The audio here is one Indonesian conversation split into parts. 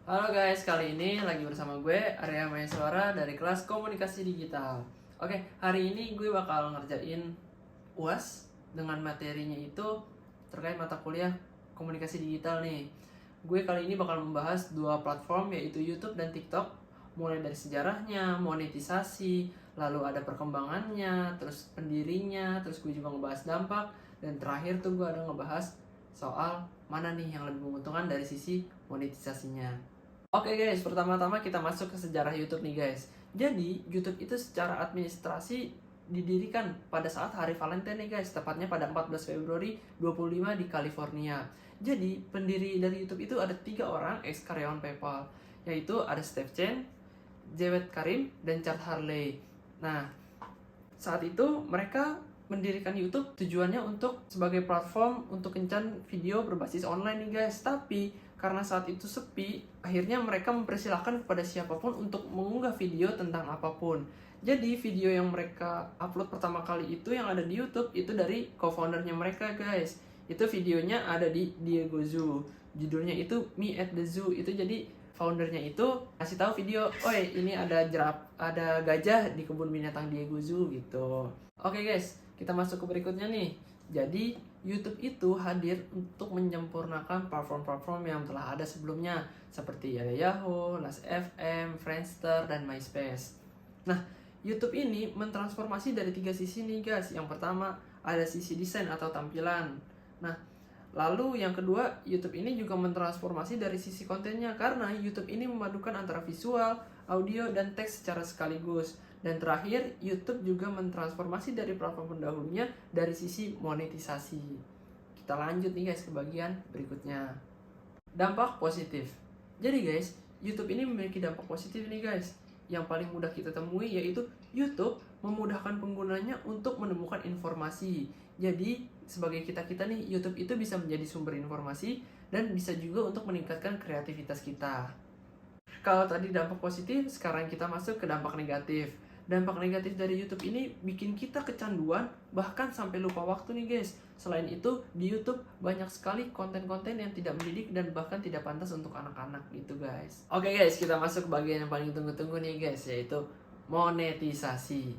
Halo guys, kali ini lagi bersama gue Arya Maheswara dari kelas Komunikasi Digital. Oke, hari ini gue bakal ngerjain UAS dengan materinya itu terkait mata kuliah Komunikasi Digital nih. Gue kali ini bakal membahas dua platform yaitu YouTube dan TikTok, mulai dari sejarahnya, monetisasi, lalu ada perkembangannya, terus pendirinya, terus gue juga ngebahas dampak, dan terakhir tuh gue ada ngebahas soal mana nih yang lebih menguntungkan dari sisi monetisasinya. Oke guys, pertama-tama kita masuk ke sejarah YouTube nih guys. Jadi, YouTube itu secara administrasi didirikan pada saat hari Valentine nih guys, tepatnya pada 14 Februari 25 di California. Jadi, pendiri dari YouTube itu ada 3 orang ex-karyawan PayPal, yaitu ada Steve Chen, Jawed Karim, dan Chad Hurley. Nah, saat itu mereka mendirikan YouTube tujuannya untuk sebagai platform untuk kencan video berbasis online nih guys. Tapi karena saat itu sepi, akhirnya mereka mempersilahkan kepada siapapun untuk mengunggah video tentang apapun. Jadi video yang mereka upload pertama kali itu yang ada di YouTube itu dari co-foundernya mereka guys. Itu videonya ada di Diego Zoo. Judulnya itu Me at the Zoo. Itu jadi foundernya itu kasih tahu video, oi ini ada ada gajah di kebun binatang Diego Zoo gitu. Oke guys, kita masuk ke berikutnya nih. Jadi YouTube itu hadir untuk menyempurnakan platform-platform yang telah ada sebelumnya seperti ada Yahoo, Last.fm, Friendster, dan MySpace. Nah, YouTube ini mentransformasi dari 3 sisi nih guys. Yang pertama ada sisi desain atau tampilan. Nah, lalu yang kedua, YouTube ini juga mentransformasi dari sisi kontennya karena YouTube ini memadukan antara visual, audio, dan teks secara sekaligus. Dan terakhir, YouTube juga mentransformasi dari platform pendahulunya dari sisi monetisasi. Kita lanjut nih guys ke bagian berikutnya. Dampak positif. Jadi guys, YouTube ini memiliki dampak positif nih guys. Yang paling mudah kita temui yaitu YouTube memudahkan penggunanya untuk menemukan informasi. Jadi sebagai kita-kita nih, YouTube itu bisa menjadi sumber informasi dan bisa juga untuk meningkatkan kreativitas kita. Kalau tadi dampak positif, sekarang kita masuk ke dampak negatif. Dampak negatif dari YouTube ini bikin kita kecanduan, bahkan sampai lupa waktu nih guys. Selain itu, di YouTube banyak sekali konten-konten yang tidak mendidik dan bahkan tidak pantas untuk anak-anak gitu guys. Oke guys, kita masuk ke bagian yang paling tunggu-tunggu nih guys, yaitu monetisasi.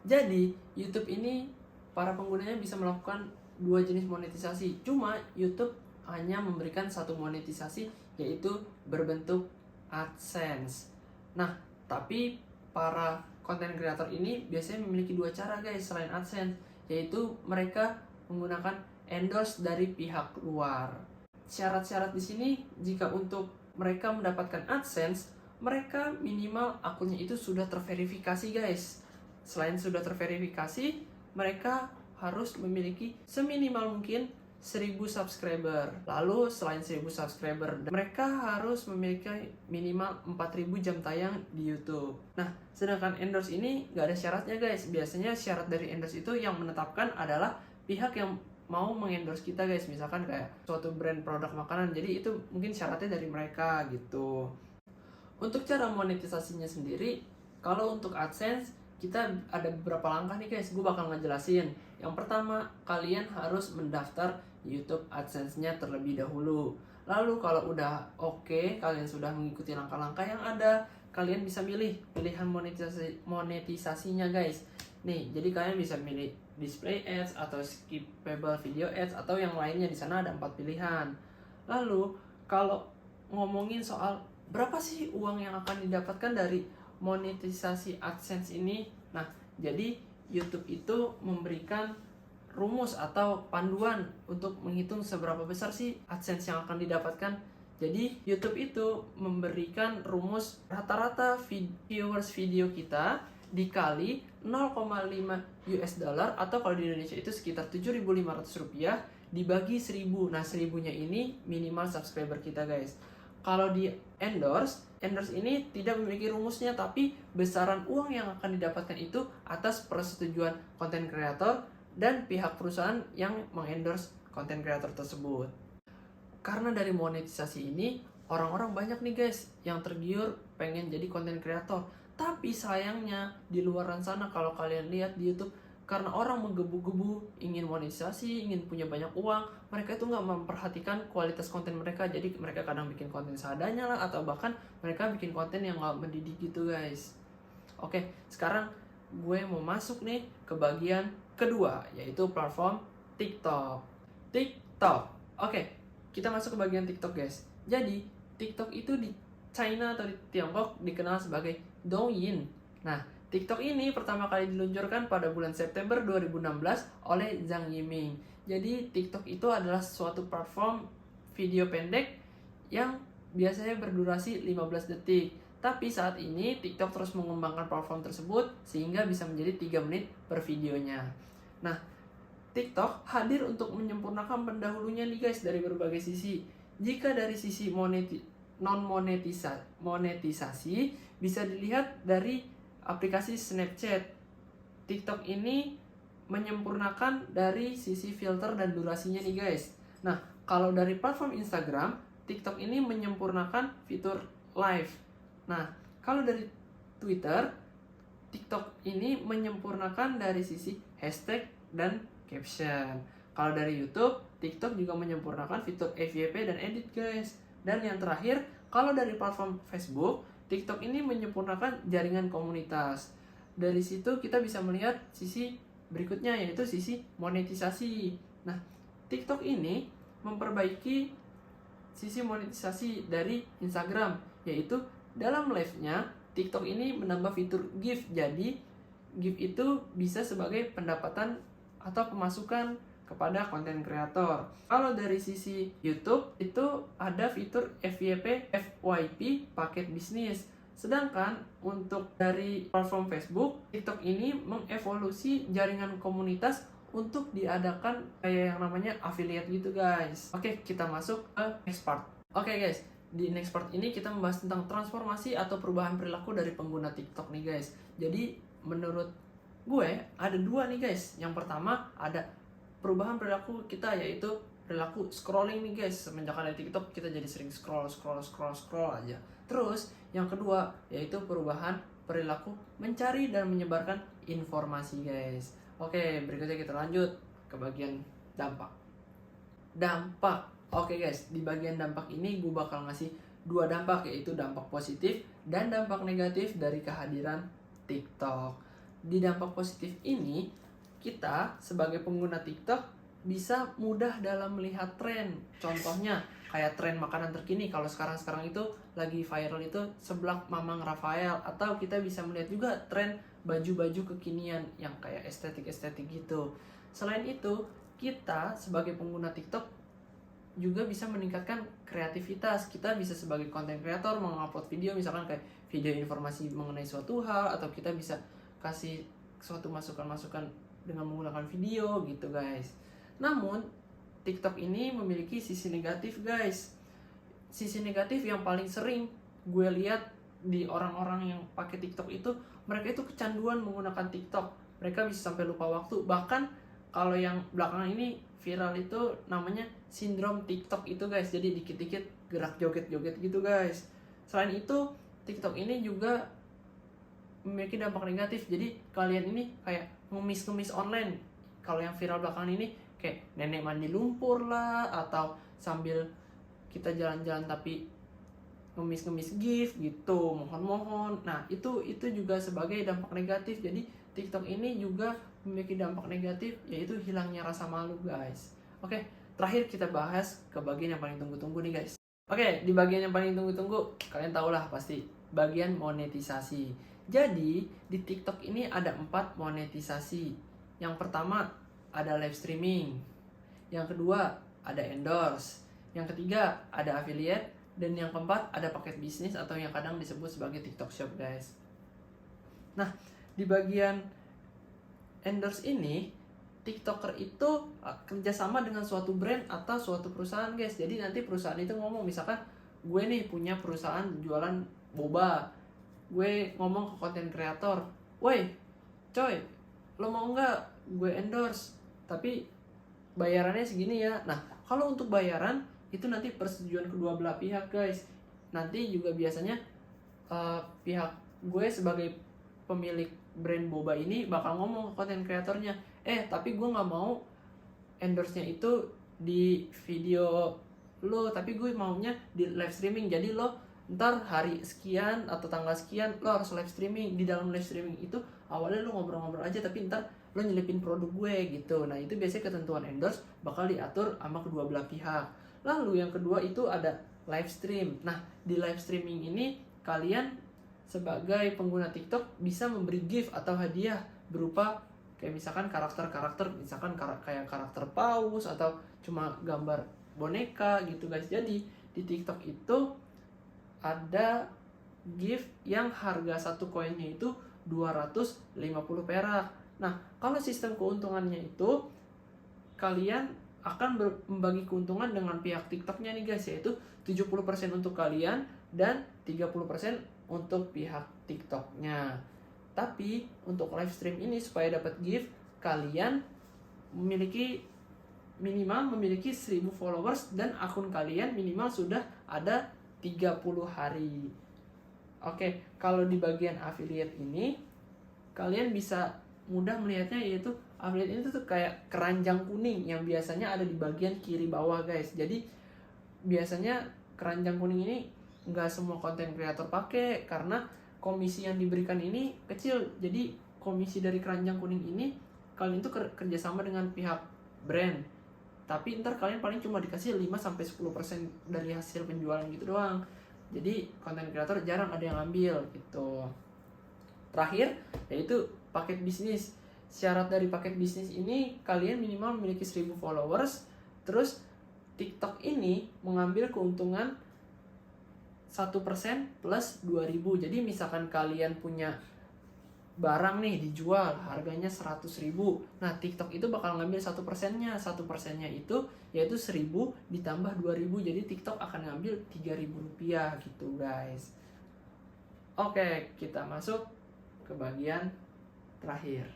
Jadi, YouTube ini para penggunanya bisa melakukan 2 jenis monetisasi. Cuma YouTube hanya memberikan satu monetisasi, yaitu berbentuk AdSense. Nah, tapi para konten kreator ini biasanya memiliki 2 cara guys selain AdSense, yaitu mereka menggunakan endorse dari pihak luar. Syarat-syarat di sini, jika untuk mereka mendapatkan AdSense, mereka minimal akunnya itu sudah terverifikasi guys. Selain sudah terverifikasi, mereka harus memiliki seminimal mungkin 1000 subscriber. Lalu selain 1000 subscriber, mereka harus memiliki minimal 4000 jam tayang di YouTube. Nah, sedangkan endorse ini nggak ada syaratnya guys. Biasanya syarat dari endorse itu yang menetapkan adalah pihak yang mau mengendorse kita guys. Misalkan kayak suatu brand produk makanan. Jadi itu mungkin syaratnya dari mereka gitu. Untuk cara monetisasinya sendiri, kalau untuk AdSense kita ada beberapa langkah nih guys, gue bakal ngejelasin. Yang pertama, kalian harus mendaftar YouTube AdSense-nya terlebih dahulu. Lalu kalau udah oke, kalian sudah mengikuti langkah-langkah yang ada, kalian bisa milih pilihan monetisasinya guys. Nih, jadi kalian bisa milih display ads atau skippable video ads atau yang lainnya. Di sana ada 4 pilihan. Lalu kalau ngomongin soal berapa sih uang yang akan didapatkan dari monetisasi AdSense ini? Nah, jadi YouTube itu memberikan rumus atau panduan untuk menghitung seberapa besar sih AdSense yang akan didapatkan. Jadi YouTube itu memberikan rumus rata-rata viewers video kita dikali 0,5 US dollar atau kalau di Indonesia itu sekitar 7.500 rupiah dibagi 1000. Nah, 1000-nya ini minimal subscriber kita guys. Kalau di endorse ini tidak memiliki rumusnya, tapi besaran uang yang akan didapatkan itu atas persetujuan konten kreator dan pihak perusahaan yang mengendorse konten kreator tersebut. Karena dari monetisasi ini, orang-orang banyak nih guys yang tergiur pengen jadi konten kreator. Tapi sayangnya di luar sana kalau kalian lihat di YouTube, karena orang menggebu-gebu ingin monetisasi, ingin punya banyak uang, mereka itu nggak memperhatikan kualitas konten mereka. Jadi mereka kadang bikin konten seadanya lah, atau bahkan mereka bikin konten yang nggak mendidik gitu guys. Oke, sekarang gue mau masuk nih ke bagian kedua, yaitu platform TikTok. Oke, kita masuk ke bagian TikTok guys. Jadi TikTok itu di China atau di Tiongkok dikenal sebagai Douyin. Nah, TikTok ini pertama kali diluncurkan pada bulan September 2016 oleh Zhang Yiming. Jadi TikTok itu adalah suatu platform video pendek yang biasanya berdurasi 15 detik. Tapi saat ini TikTok terus mengembangkan platform tersebut sehingga bisa menjadi 3 menit per videonya. Nah, TikTok hadir untuk menyempurnakan pendahulunya nih guys dari berbagai sisi. Jika dari sisi monetisasi bisa dilihat dari aplikasi Snapchat. TikTok ini menyempurnakan dari sisi filter dan durasinya nih guys. Nah, kalau dari platform Instagram, TikTok ini menyempurnakan fitur live. Nah, kalau dari Twitter, TikTok ini menyempurnakan dari sisi hashtag dan caption. Kalau dari YouTube, TikTok juga menyempurnakan fitur FYP dan edit guys. Dan yang terakhir, kalau dari platform Facebook, TikTok ini menyempurnakan jaringan komunitas. Dari situ kita bisa melihat sisi berikutnya, yaitu sisi monetisasi. Nah, TikTok ini memperbaiki sisi monetisasi dari Instagram, yaitu dalam live-nya TikTok ini menambah fitur GIF. Jadi GIF itu bisa sebagai pendapatan atau pemasukan kepada konten kreator. Kalau dari sisi YouTube itu ada fitur FYP paket bisnis. Sedangkan untuk dari platform Facebook, TikTok ini mengevolusi jaringan komunitas untuk diadakan kayak yang namanya affiliate gitu guys. Oke, kita masuk ke next part. Oke guys, di next part ini kita membahas tentang transformasi atau perubahan perilaku dari pengguna TikTok nih guys. Jadi menurut gue ada 2 nih guys. Yang pertama ada perubahan perilaku kita, yaitu perilaku scrolling nih guys. Semenjak ada TikTok kita jadi sering scroll aja. Terus yang kedua yaitu perubahan perilaku mencari dan menyebarkan informasi guys. Oke, berikutnya kita lanjut ke bagian dampak. Oke guys, di bagian dampak ini gue bakal ngasih 2 dampak, yaitu dampak positif dan dampak negatif dari kehadiran TikTok. Di dampak positif ini, kita sebagai pengguna TikTok bisa mudah dalam melihat tren. Contohnya kayak tren makanan terkini. Kalau sekarang itu lagi viral itu seblak Mamang Rafael. Atau kita bisa melihat juga tren baju-baju kekinian yang kayak estetik gitu. Selain itu, kita sebagai pengguna TikTok juga bisa meningkatkan kreativitas. Kita bisa sebagai content creator mengupload video, misalkan kayak video informasi mengenai suatu hal, atau kita bisa kasih suatu masukan-masukan dengan menggunakan video gitu guys. Namun TikTok ini memiliki sisi negatif guys. Sisi negatif yang paling sering gue lihat di orang-orang yang pakai TikTok itu, mereka itu kecanduan menggunakan TikTok. Mereka bisa sampai lupa waktu. Bahkan kalau yang belakangan ini viral itu namanya sindrom TikTok itu guys. Jadi dikit-dikit gerak joget-joget gitu guys. Selain itu, TikTok ini juga memiliki dampak negatif. Jadi kalian ini kayak ngemis-ngemis online. Kalau yang viral belakangan ini kayak nenek mandi lumpur lah, atau sambil kita jalan-jalan tapi ngemis-ngemis GIF gitu, mohon-mohon. Nah, itu juga sebagai dampak negatif. Jadi TikTok ini juga memiliki dampak negatif, yaitu hilangnya rasa malu guys. Oke, terakhir kita bahas ke bagian yang paling tunggu-tunggu nih guys. Oke, di bagian yang paling tunggu-tunggu, kalian tahulah pasti, bagian monetisasi. Jadi, di TikTok ini ada 4 monetisasi. Yang pertama, ada live streaming. Yang kedua, ada endorse. Yang ketiga, ada affiliate. Dan yang keempat, ada paket bisnis atau yang kadang disebut sebagai TikTok Shop, guys. Nah, di bagian endorse ini, TikToker itu kerjasama dengan suatu brand atau suatu perusahaan, guys. Jadi nanti perusahaan itu ngomong, misalkan gue nih punya perusahaan jualan boba. Gue ngomong ke konten kreator, woi coy, lo mau nggak gue endorse, tapi bayarannya segini ya. Nah, kalau untuk bayaran itu nanti persetujuan kedua belah pihak guys. Nanti juga biasanya pihak gue sebagai pemilik brand boba ini bakal ngomong ke konten kreatornya, tapi gue nggak mau endorse-nya itu di video lo, tapi gue maunya di live streaming. Jadi lo ntar hari sekian atau tanggal sekian lo harus live streaming. Di dalam live streaming itu awalnya lo ngobrol-ngobrol aja, tapi ntar lo nyelipin produk gue gitu. Nah itu biasanya ketentuan endorse bakal diatur sama kedua belah pihak. Lalu yang kedua itu ada live stream. Nah di live streaming ini kalian sebagai pengguna TikTok bisa memberi gift atau hadiah berupa kayak misalkan karakter-karakter, misalkan kayak karakter paus atau cuma gambar boneka gitu guys. Jadi di TikTok itu ada gift yang harga satu koinnya itu 250 perak. Nah kalau sistem keuntungannya itu kalian akan membagi keuntungan dengan pihak TikToknya nih guys, yaitu 70% untuk kalian dan 30% untuk pihak TikToknya. Tapi untuk live stream ini supaya dapat gift, kalian minimal memiliki 1000 followers dan akun kalian minimal sudah ada 30 hari. Oke, kalau di bagian affiliate ini kalian bisa mudah melihatnya, yaitu affiliate ini tuh kayak keranjang kuning yang biasanya ada di bagian kiri bawah guys. Jadi biasanya keranjang kuning ini nggak semua konten kreator pakai karena komisi yang diberikan ini kecil. Jadi komisi dari keranjang kuning ini kalian tuh kerjasama dengan pihak brand, tapi ntar kalian paling cuma dikasih 5-10% dari hasil penjualan gitu doang. Jadi konten kreator jarang ada yang ambil gitu. Terakhir yaitu paket bisnis. Syarat dari paket bisnis ini kalian minimal memiliki 1000 followers. Terus TikTok ini mengambil keuntungan 1% plus 2000. Jadi misalkan kalian punya barang nih dijual harganya 100.000. Nah TikTok itu bakal ngambil 1%-nya. 1%-nya itu yaitu 1000 ditambah 2000. Jadi TikTok akan ngambil 3.000 rupiah gitu guys. Oke, kita masuk ke bagian terakhir.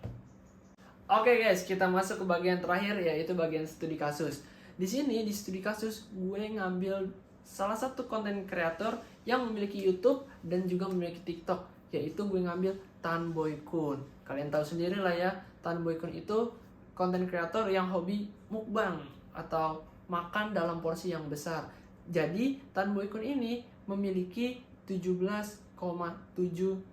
Oke guys, kita masuk ke bagian terakhir, yaitu bagian studi kasus. Di sini di studi kasus gue ngambil salah satu konten kreator yang memiliki YouTube dan juga memiliki TikTok, yaitu gue ngambil Tan Boy Kun. Kalian tahu sendiri lah ya, Tan Boy Kun itu konten kreator yang hobi mukbang atau makan dalam porsi yang besar. Jadi Tan Boy Kun ini memiliki 17,7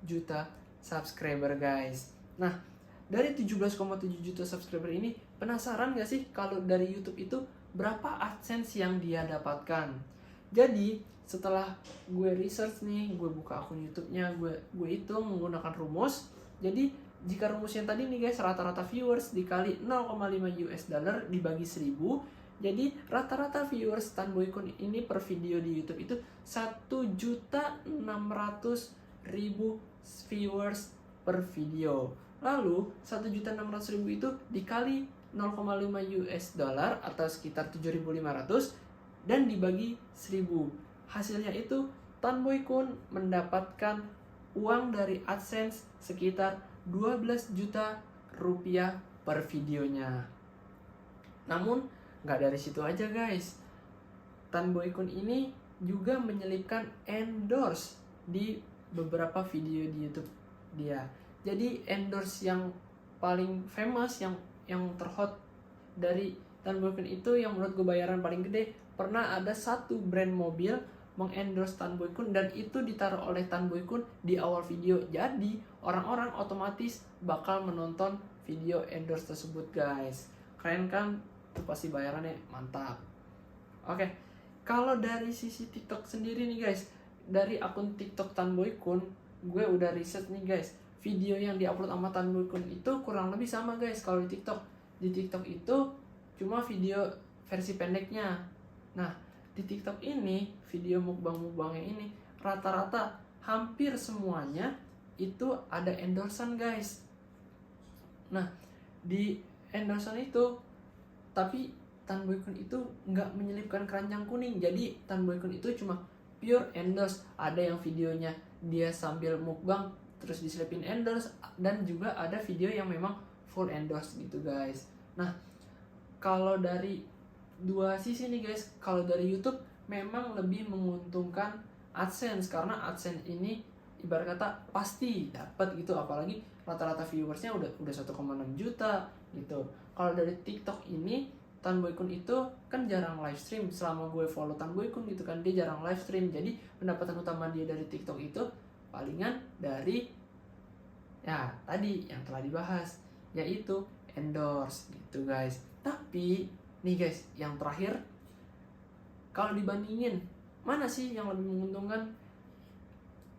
juta subscriber guys. Nah dari 17,7 juta subscriber ini, penasaran gak sih kalau dari YouTube itu berapa AdSense yang dia dapatkan? Jadi setelah gue research nih, gue buka akun YouTube-nya, gue hitung menggunakan rumus. Jadi jika rumusnya tadi nih guys, rata-rata viewers dikali 0,5 US dollar dibagi 1000, jadi rata-rata viewers Tan Boy Kun ini per video di YouTube itu 1.600.000 viewers per video. Lalu 1.600.000 itu dikali 0,5 US dollar atau sekitar 7.500 dan dibagi 1000. Hasilnya itu Tan Boy Kun mendapatkan uang dari AdSense sekitar 12 juta rupiah per videonya. Namun nggak dari situ aja guys. Tan Boy Kun ini juga menyelipkan endorse di beberapa video di YouTube dia. Jadi endorse yang paling famous, yang terhot dari Tan Boy Kun itu, yang menurut gue bayaran paling gede, pernah ada satu brand mobil mengendorse Tan Boy Kun dan itu ditaruh oleh Tan Boy Kun di awal video. Jadi orang-orang otomatis bakal menonton video endorse tersebut guys. Keren kan? Itu pasti bayarannya mantap. Oke, kalau dari sisi TikTok sendiri nih guys, dari akun TikTok Tan Boy Kun, gue udah riset nih guys. Video yang diupload sama Tan Boy Kun itu kurang lebih sama guys kalau di TikTok. Di TikTok itu cuma video versi pendeknya. Nah, di TikTok ini, video mukbang-mukbangnya ini rata-rata hampir semuanya itu ada endorsean guys. Nah, di endorsean itu tapi Tan Boy Kun itu nggak menyelipkan keranjang kuning. Jadi Tan Boy Kun itu cuma pure endorse. Ada yang videonya dia sambil mukbang terus diselipin endorse, dan juga ada video yang memang full endorse gitu guys. Nah kalau dari dua sisi nih guys, kalau dari YouTube memang lebih menguntungkan AdSense karena AdSense ini ibarat kata pasti dapat gitu, apalagi rata-rata viewersnya udah 1,6 juta gitu. Kalau dari TikTok ini, Tan Boy Kun itu kan jarang live stream. Selama gue follow Tan Boy Kun gitu kan, dia jarang live stream. Jadi pendapatan utama dia dari TikTok itu palingan dari ya tadi yang telah dibahas, yaitu endorse gitu guys. Tapi nih guys, yang terakhir, kalau dibandingin mana sih yang lebih menguntungkan,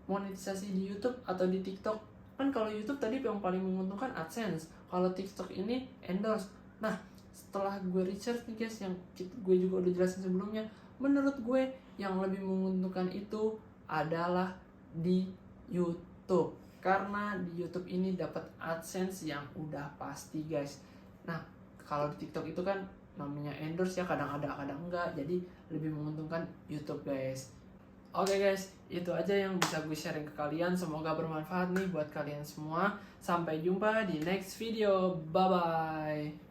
monetisasi di YouTube atau di TikTok? Kan kalau YouTube tadi yang paling menguntungkan AdSense, kalau TikTok ini endorse. Nah, setelah gue research nih guys, yang gue juga udah jelasin sebelumnya, menurut gue yang lebih menguntungkan itu adalah di YouTube, karena di YouTube ini dapat AdSense yang udah pasti guys. Nah, kalau di TikTok itu kan namanya endorse ya, kadang ada kadang enggak, jadi lebih menguntungkan YouTube guys. Oke guys, itu aja yang bisa gue sharing ke kalian. Semoga bermanfaat nih buat kalian semua. Sampai jumpa di next video. Bye bye.